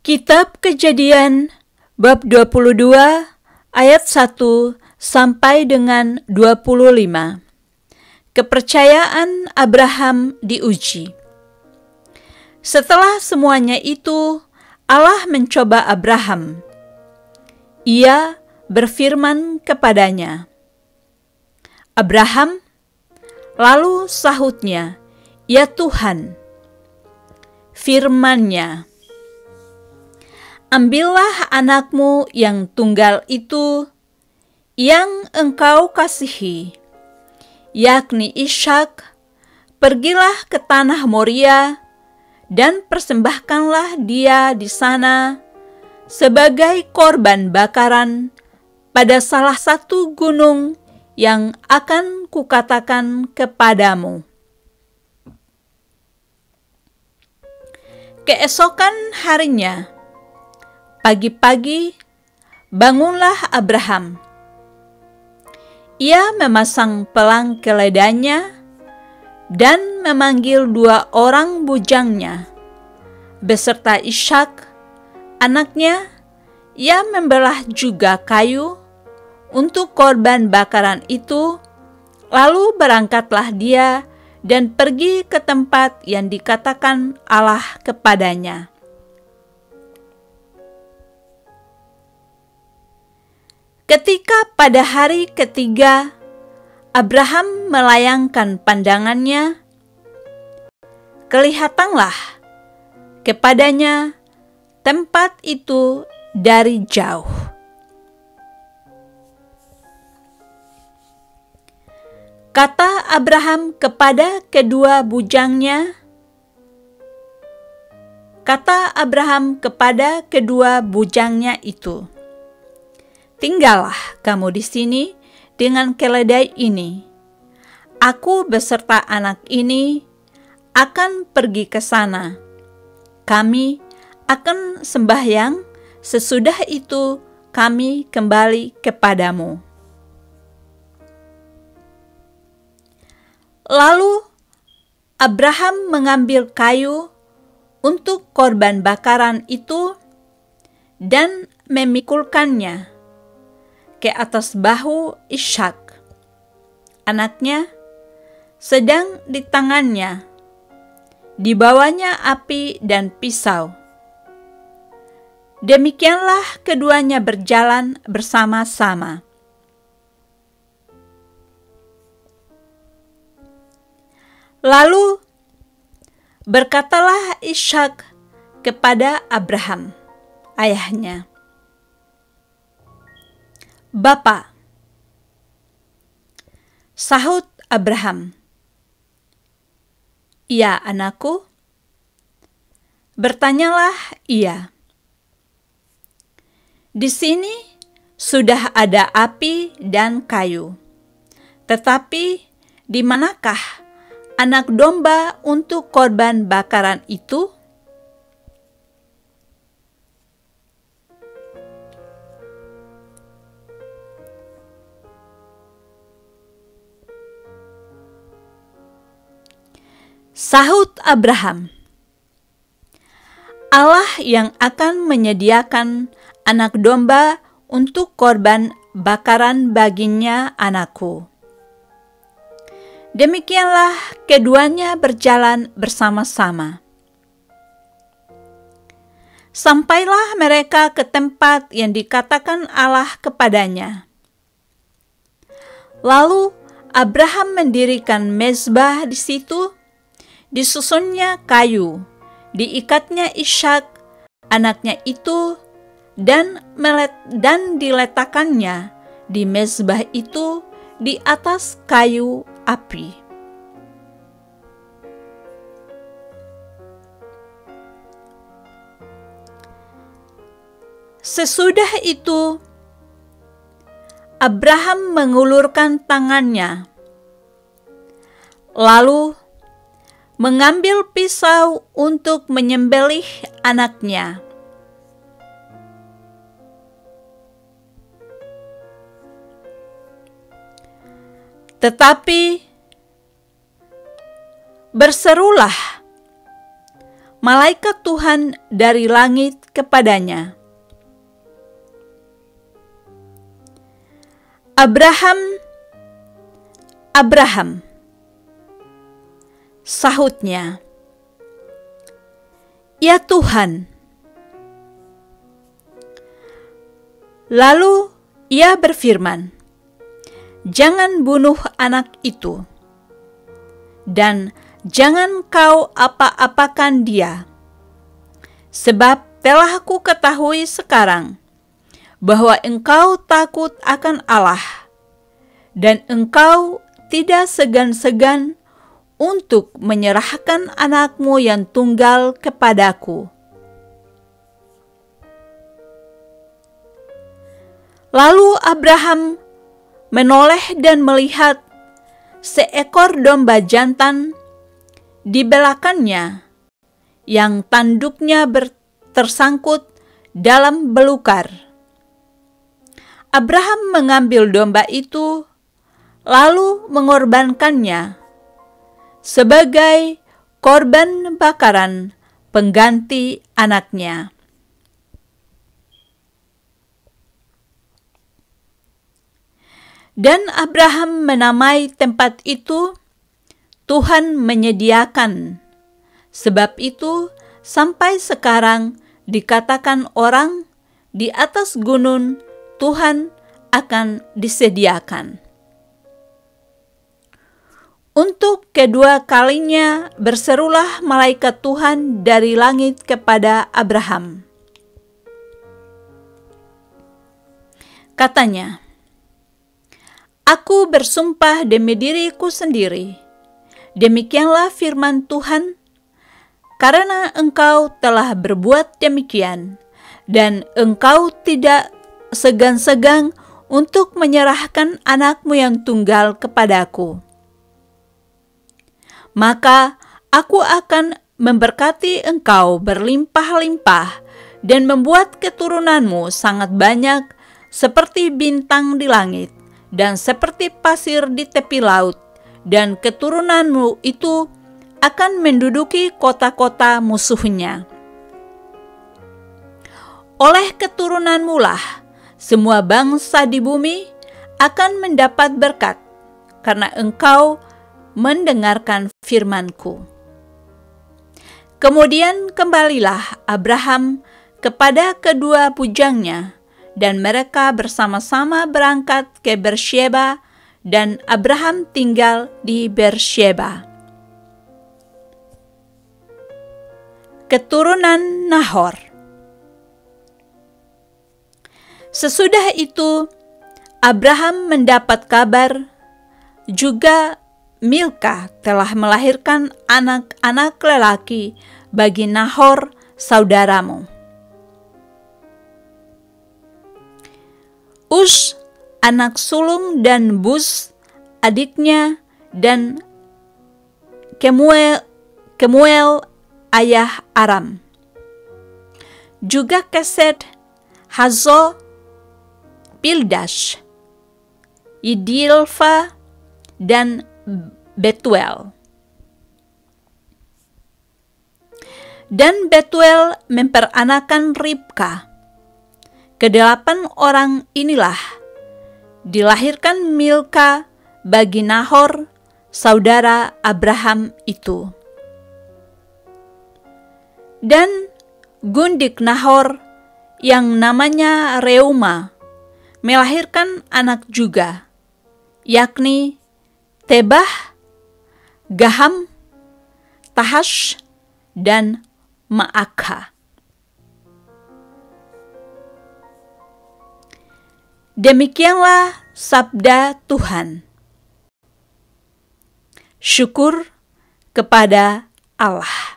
Kitab Kejadian bab 22 ayat 1 sampai dengan 25. Kepercayaan Abraham diuji. Setelah semuanya itu, Allah mencoba Abraham. Ia berfirman kepadanya, "Abraham," lalu sahutnya, "Ya Tuhan." Firman-Nya, "Ambillah anakmu yang tunggal itu, yang engkau kasihi, yakni Ishak, pergilah ke tanah Moria, dan persembahkanlah dia di sana sebagai korban bakaran pada salah satu gunung yang akan kukatakan kepadamu." Keesokan harinya, pagi-pagi, bangunlah Abraham. Ia memasang pelang keledainya dan memanggil 2 orang bujangnya, beserta Ishak, anaknya. Ia membelah juga kayu untuk korban bakaran itu, lalu berangkatlah dia dan pergi ke tempat yang dikatakan Allah kepadanya. Ketika pada hari ketiga Abraham melayangkan pandangannya, kelihatanlah kepadanya tempat itu dari jauh. Kata Abraham kepada kedua bujangnya, itu, "Tinggallah kamu di sini dengan keledai ini. Aku beserta anak ini akan pergi ke sana. Kami akan sembahyang, sesudah itu kami kembali kepadamu." Lalu Abraham mengambil kayu untuk korban bakaran itu dan memikulkannya ke atas bahu Ishak, anaknya, sedang di tangannya dibawanya api dan pisau. Demikianlah keduanya berjalan bersama-sama. Lalu berkatalah Ishak kepada Abraham, ayahnya, "Bapa." Sahut Abraham, "Ya anakku." Bertanyalah ia, "Di sini sudah ada api dan kayu, tetapi di manakah anak domba untuk korban bakaran itu?" Sahut Abraham, "Allah yang akan menyediakan anak domba untuk korban bakaran baginya anakku." Demikianlah keduanya berjalan bersama-sama. Sampailah mereka ke tempat yang dikatakan Allah kepadanya. Lalu Abraham mendirikan mezbah di situ, disusunnya kayu, diikatnya Ishak, anaknya itu, dan diletakkannya di mezbah itu di atas kayu api. Sesudah itu, Abraham mengulurkan tangannya, lalu mengambil pisau untuk menyembelih anaknya. Tetapi berserulah malaikat Tuhan dari langit kepadanya, "Abraham, Abraham." Sahutnya, "Ya Tuhan." Lalu ia berfirman, "Jangan bunuh anak itu, dan jangan kau apa-apakan dia, sebab telah aku ketahui sekarang bahwa engkau takut akan Allah, dan engkau tidak segan-segan untuk menyerahkan anakmu yang tunggal kepadaku." Lalu Abraham menoleh dan melihat seekor domba jantan di belakangnya yang tanduknya tersangkut dalam belukar. Abraham mengambil domba itu lalu mengorbankannya sebagai korban bakaran pengganti anaknya. Dan Abraham menamai tempat itu Tuhan menyediakan. Sebab itu sampai sekarang dikatakan orang di atas gunung Tuhan akan disediakan. Untuk kedua kalinya berserulah malaikat Tuhan dari langit kepada Abraham. Katanya, "Aku bersumpah demi diriku sendiri, demikianlah firman Tuhan, karena engkau telah berbuat demikian, dan engkau tidak segan-segan untuk menyerahkan anakmu yang tunggal kepadaku, maka aku akan memberkati engkau berlimpah-limpah dan membuat keturunanmu sangat banyak seperti bintang di langit dan seperti pasir di tepi laut, dan keturunanmu itu akan menduduki kota-kota musuhnya. Oleh keturunanmu lah semua bangsa di bumi akan mendapat berkat, karena engkau mendengarkan firman-Ku." Kemudian kembalilah Abraham kepada kedua bujangnya, dan mereka bersama-sama berangkat ke Beersheba, dan Abraham tinggal di Beersheba. Keturunan Nahor. Sesudah itu, Abraham mendapat kabar juga Milka telah melahirkan anak-anak lelaki bagi Nahor saudaramu. Us, anak sulung, dan Bus, adiknya, dan Kemuel, ayah Aram. Juga Kesed, Hazo, Pildash, Idilfa, dan Betuel. Dan Betuel memperanakan Ribka. Kedelapan orang inilah dilahirkan Milka bagi Nahor, saudara Abraham itu. Dan gundik Nahor yang namanya Reuma melahirkan anak juga, yakni Tebah, Gaham, Tahash, dan Maakha. Demikianlah sabda Tuhan. Syukur kepada Allah.